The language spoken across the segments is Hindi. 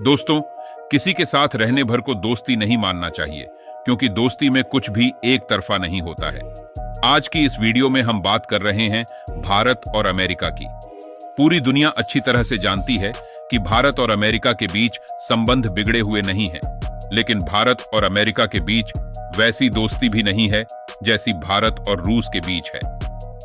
दोस्तों, किसी के साथ रहने भर को दोस्ती नहीं मानना चाहिए, क्योंकि दोस्ती में कुछ भी एक तरफा नहीं होता है। आज की इस वीडियो में हम बात कर रहे हैं भारत और अमेरिका की। पूरी दुनिया अच्छी तरह से जानती है कि भारत और अमेरिका के बीच संबंध बिगड़े हुए नहीं हैं, लेकिन भारत और अमेरिका के बीच वैसी दोस्ती भी नहीं है जैसी भारत और रूस के बीच है।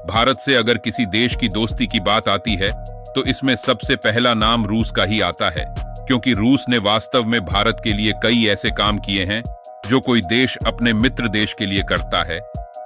भारत से अगर किसी देश की दोस्ती की बात आती है तो इसमें सबसे पहला नाम रूस का ही आता है, क्योंकि रूस ने वास्तव में भारत के लिए कई ऐसे काम किए हैं जो कोई देश अपने मित्र देश के लिए करता है।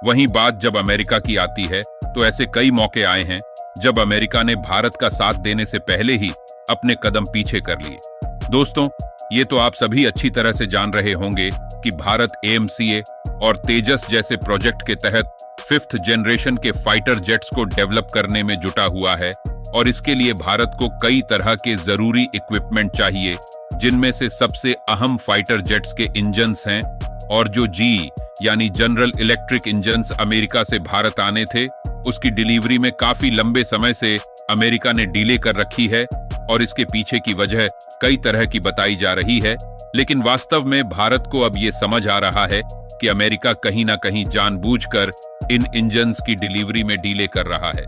वहीं बात जब अमेरिका की आती है तो ऐसे कई मौके आए हैं जब अमेरिका ने भारत का साथ देने से पहले ही अपने कदम पीछे कर लिए। दोस्तों, ये तो आप सभी अच्छी तरह से जान रहे होंगे कि भारत AMCA और तेजस जैसे प्रोजेक्ट के तहत 5th जनरेशन के फाइटर जेट्स को डेवलप करने में जुटा हुआ है, और इसके लिए भारत को कई तरह के जरूरी इक्विपमेंट चाहिए, जिनमें से सबसे अहम फाइटर जेट्स के इंजन्स हैं। और जो GE यानी जनरल इलेक्ट्रिक इंजन्स अमेरिका से भारत आने थे, उसकी डिलीवरी में काफी लंबे समय से अमेरिका ने डिले कर रखी है, और इसके पीछे की वजह कई तरह की बताई जा रही है। लेकिन वास्तव में भारत को अब ये समझ आ रहा है कि अमेरिका कहीं ना कहीं जानबूझकर इन इंजन्स की डिलीवरी में डिले कर रहा है।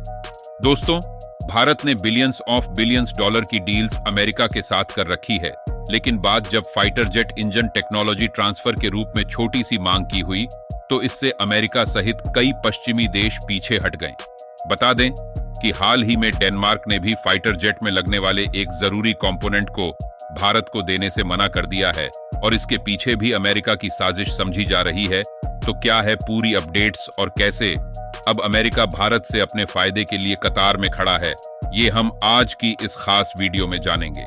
दोस्तों, भारत ने बिलियंस ऑफ बिलियंस डॉलर की डील्स अमेरिका के साथ कर रखी है, लेकिन बात जब fighter jet engine technology transfer के रूप में छोटी सी मांग की हुई तो इससे अमेरिका सहित कई पश्चिमी देश पीछे हट गए। बता दें कि हाल ही में डेनमार्क ने भी फाइटर जेट में लगने वाले एक जरूरी कंपोनेंट को भारत को देने से मना कर दिया है, और इसके पीछे भी अमेरिका की साजिश समझी जा रही है। तो क्या है पूरी अपडेट्स और कैसे अब अमेरिका भारत से अपने फायदे के लिए कतार में खड़ा है, ये हम आज की इस खास वीडियो में जानेंगे।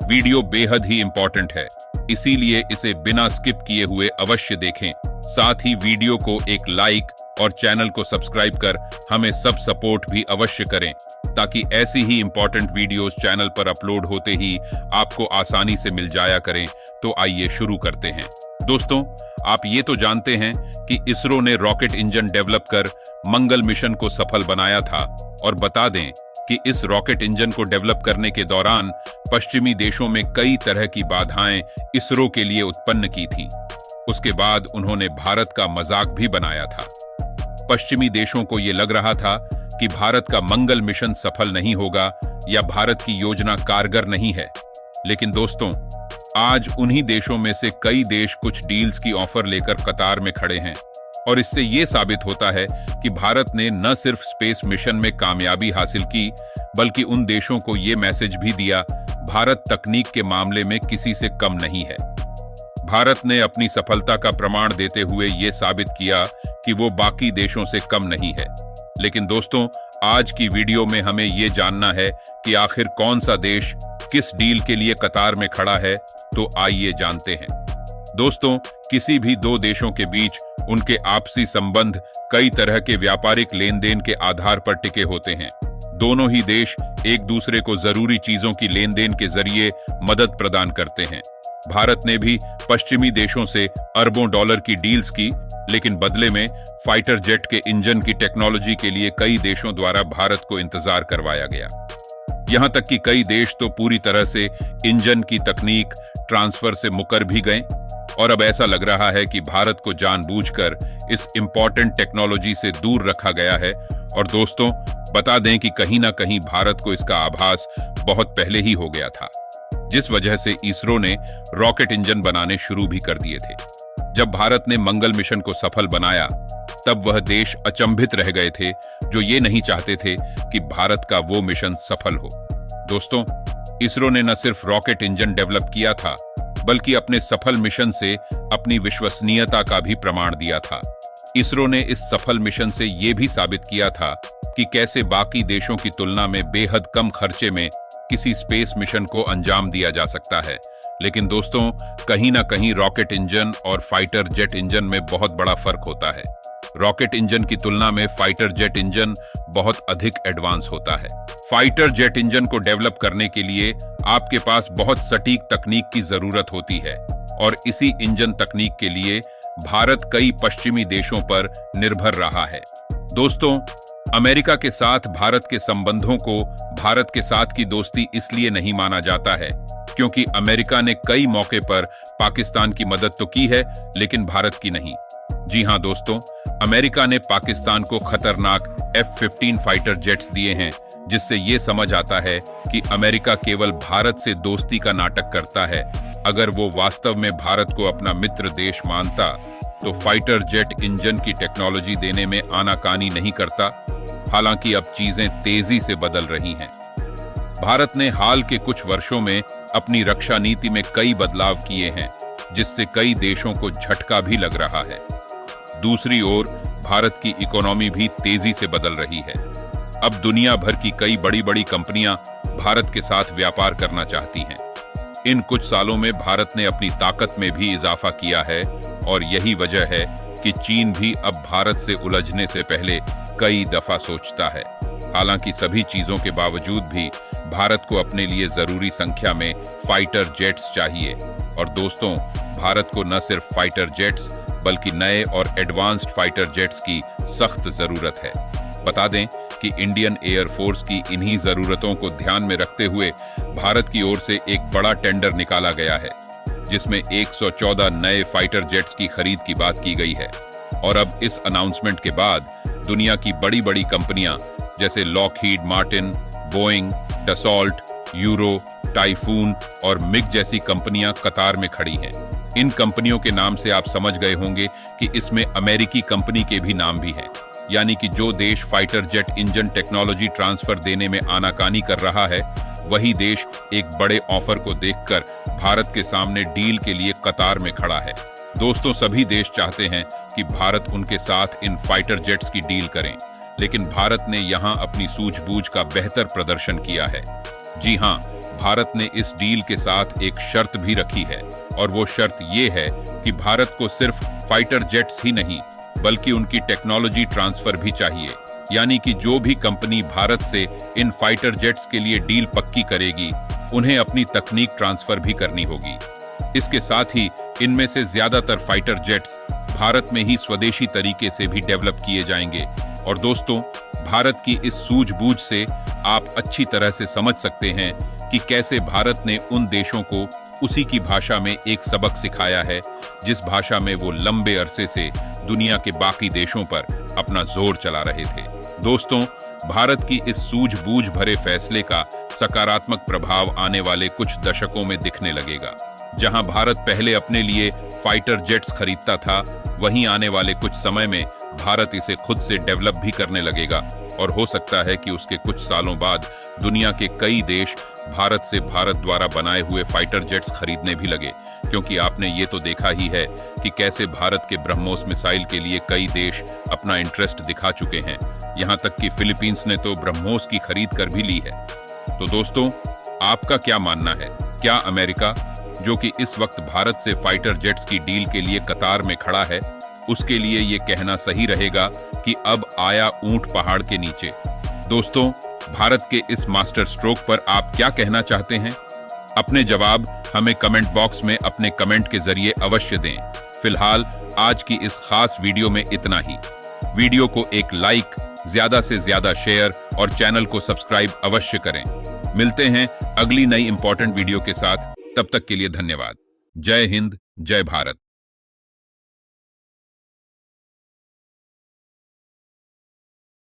वीडियो बेहद ही इंपॉर्टेंट है, इसीलिए इसे बिना स्किप किए हुए अवश्य देखें। साथ ही वीडियो को एक लाइक और चैनल को सब्सक्राइब कर हमें सब सपोर्ट भी अवश्य करें, ताकि ऐसी ही इंपॉर्टेंट वीडियोस चैनल पर अपलोड होते ही आपको आसानी से मिल जाया करें। तो आइए शुरू करते हैं। दोस्तों, आप ये तो जानते हैं कि इसरो ने रॉकेट इंजन डेवलप कर मंगल मिशन को सफल बनाया था, और बता दें कि इस रॉकेट इंजन को डेवलप करने के दौरान पश्चिमी देशों में कई तरह की बाधाएं इसरो के लिए उत्पन्न की थीं। उसके बाद उन्होंने भारत का मजाक भी बनाया था। पश्चिमी देशों को यह लग रहा था कि भारत का मंगल मिशन सफल नहीं होगा या भारत की योजना कारगर नहीं है। लेकिन दोस्तों, आज उन्हीं देशों में से कई देश कुछ डील्स की ऑफर लेकर कतार में खड़े हैं, और इससे यह साबित होता है कि भारत ने न सिर्फ स्पेस मिशन में कामयाबी हासिल की, बल्कि उन देशों को यह मैसेज भी दिया, भारत तकनीक के मामले में किसी से कम नहीं है। भारत ने अपनी सफलता का प्रमाण देते हुए यह साबित किया कि वो बाकी देशों से कम नहीं है। लेकिन दोस्तों, आज की वीडियो में हमें यह जानना है कि आखिर कौन सा देश किस डील के लिए कतार में खड़ा है। तो आइए जानते हैं। दोस्तों, किसी भी दो देशों के बीच उनके आपसी संबंध कई तरह के व्यापारिक लेन देन के आधार पर टिके होते हैं। दोनों ही देश एक दूसरे को जरूरी चीजों की लेन देन के जरिए मदद प्रदान करते हैं। भारत ने भी पश्चिमी देशों से अरबों डॉलर की डील्स की, लेकिन बदले में फाइटर जेट के इंजन की टेक्नोलॉजी के लिए कई देशों द्वारा भारत को इंतजार करवाया गया। यहां तक कि कई देश तो पूरी तरह से इंजन की तकनीक ट्रांसफर से मुकर भी गए, और अब ऐसा लग रहा है कि भारत को जानबूझकर इस इंपॉर्टेंट टेक्नोलॉजी से दूर रखा गया है। और दोस्तों, बता दें कि कहीं ना कहीं भारत को इसका आभास बहुत पहले ही हो गया था, जिस वजह से इसरो ने रॉकेट इंजन बनाने शुरू भी कर दिए थे। जब भारत ने मंगल मिशन को सफल बनाया, तब वह देश अचंभित रह गए थे जो ये नहीं चाहते थे कि भारत का वो मिशन सफल हो। दोस्तों, इसरो ने न सिर्फ रॉकेट इंजन डेवलप किया था, बल्कि अपने सफल मिशन से अपनी विश्वसनीयता का भी प्रमाण दिया था। इसरो ने इस सफल मिशन से यह भी साबित किया था कि कैसे बाकी देशों की तुलना में बेहद कम खर्चे में किसी स्पेस मिशन को अंजाम दिया जा सकता है। लेकिन दोस्तों, कहीं ना कहीं रॉकेट इंजन और फाइटर जेट इंजन में बहुत बड़ा फर्क होता है। रॉकेट इंजन की तुलना में फाइटर जेट इंजन बहुत अधिक एडवांस होता है। फाइटर जेट इंजन को डेवलप करने के लिए आपके पास बहुत सटीक तकनीक की जरूरत होती है, और इसी इंजन तकनीक के लिए भारत कई पश्चिमी देशों पर निर्भर रहा है। दोस्तों, अमेरिका के साथ भारत के संबंधों को भारत के साथ की दोस्ती इसलिए नहीं माना जाता है क्योंकि अमेरिका ने कई मौके पर पाकिस्तान की मदद तो की है, लेकिन भारत की नहीं। जी हां दोस्तों, अमेरिका ने पाकिस्तान को खतरनाक F-15 फाइटर जेट्स दिए हैं, जिससे ये समझ आता है कि अमेरिका केवल भारत से दोस्ती का नाटक करता है। अगर वो वास्तव में भारत को अपना मित्र देश मानता तो फाइटर जेट इंजन की टेक्नोलॉजी देने में आनाकानी नहीं करता। हालांकि अब चीजें तेजी से बदल रही हैं। भारत ने हाल के कुछ वर्षों में अपनी रक्षा नीति में कई बदलाव किए हैं, जिससे कई देशों को झटका भी लग रहा है। दूसरी ओर भारत की इकोनॉमी भी तेजी से बदल रही है। अब दुनिया भर की कई बड़ी बड़ी कंपनियां भारत के साथ व्यापार करना चाहती हैं। इन कुछ सालों में भारत ने अपनी ताकत में भी इजाफा किया है और यही वजह है कि चीन भी अब भारत से उलझने से पहले कई दफा सोचता है। हालांकि सभी चीजों के बावजूद भी भारत को अपने लिए जरूरी संख्या में फाइटर जेट्स चाहिए। और दोस्तों, भारत को न सिर्फ फाइटर जेट्स बल्कि नए और एडवांस्ड फाइटर जेट्स की सख्त जरूरत है। बता दें कि इंडियन एयरफोर्स की इन्हीं जरूरतों को ध्यान में रखते हुए भारत की ओर से एक बड़ा टेंडर निकाला गया है, जिसमें 114 नए फाइटर जेट्स की खरीद की बात की गई है। और अब इस अनाउंसमेंट के बाद दुनिया की बड़ी बड़ी कंपनियां जैसे Lockheed Martin, Boeing, Dassault, euro, typhoon और मिग जैसी कंपनियां कतार में खड़ी हैं। इन कंपनियों के नाम से आप समझ गए होंगे कि इसमें अमेरिकी कंपनी के भी नाम भी हैं। यानी कि जो देश fighter jet engine technology transfer देने में आनाकानी कर रहा है, वही देश एक बड़े ऑफर को देखकर भारत के सामने डील के लिए कतार में खड़ा है। दोस्तों, सभी देश चाहते हैं कि भारत उनके साथ इन फाइटर जेट्स की डील करें, लेकिन भारत ने यहां अपनी सूझबूझ का बेहतर प्रदर्शन किया है। जी हां, भारत ने इस डील के साथ एक शर्त भी रखी है, और वो शर्त ये है कि भारत को सिर्फ फाइटर जेट्स ही नहीं बल्कि उनकी टेक्नोलॉजी ट्रांसफर भी चाहिए। यानी कि जो भी कंपनी भारत से इन फाइटर जेट्स के लिए डील पक्की करेगी, उन्हें अपनी तकनीक ट्रांसफर भी करनी होगी। इसके साथ ही इनमें से ज्यादातर फाइटर जेट्स भारत में ही स्वदेशी तरीके से भी डेवलप किए जाएंगे। और दोस्तों, भारत की इस सूझबूझ से आप अच्छी तरह से समझ सकते हैं कि कैसे भारत ने उन देशों को उसी की भाषा में एक सबक सिखाया है, जिस भाषा में वो लंबे अरसे से दुनिया के बाकी देशों पर अपना जोर चला रहे थे। दोस्तों, भारत की इस सूझबूझ भरे फैसले का सकारात्मक प्रभाव आने वाले कुछ दशकों में दिखने लगेगा। जहां भारत पहले अपने लिए फाइटर जेट्स खरीदता था, वहीं आने वाले कुछ समय में भारत इसे खुद से डेवलप भी करने लगेगा। और हो सकता है कि उसके कुछ सालों बाद दुनिया के कई देश भारत से भारत द्वारा बनाए हुए फाइटर जेट्स खरीदने भी लगे, क्योंकि आपने ये तो देखा ही है कि कैसे भारत के ब्रह्मोस मिसाइल के लिए कई देश अपना इंटरेस्ट दिखा चुके हैं। यहां तक कि फिलीपींस ने तो ब्रह्मोस की खरीद कर भी ली है। तो दोस्तों, आपका क्या मानना है? क्या अमेरिका, जो कि इस वक्त भारत से फाइटर जेट्स की डील के लिए कतार में खड़ा है, उसके लिए ये कहना सही रहेगा कि अब आया ऊंट पहाड़ के नीचे? दोस्तों, भारत के इस मास्टर स्ट्रोक पर आप क्या कहना चाहते हैं? अपने जवाब हमें कमेंट बॉक्स में अपने कमेंट के जरिए अवश्य दें। फिलहाल आज की इस खास वीडियो में इतना ही। वीडियो को एक लाइक, ज्यादा से ज्यादा शेयर और चैनल को सब्सक्राइब अवश्य करें। मिलते हैं अगली नई इंपॉर्टेंट वीडियो के साथ। तब तक के लिए धन्यवाद। जय हिंद, जय भारत।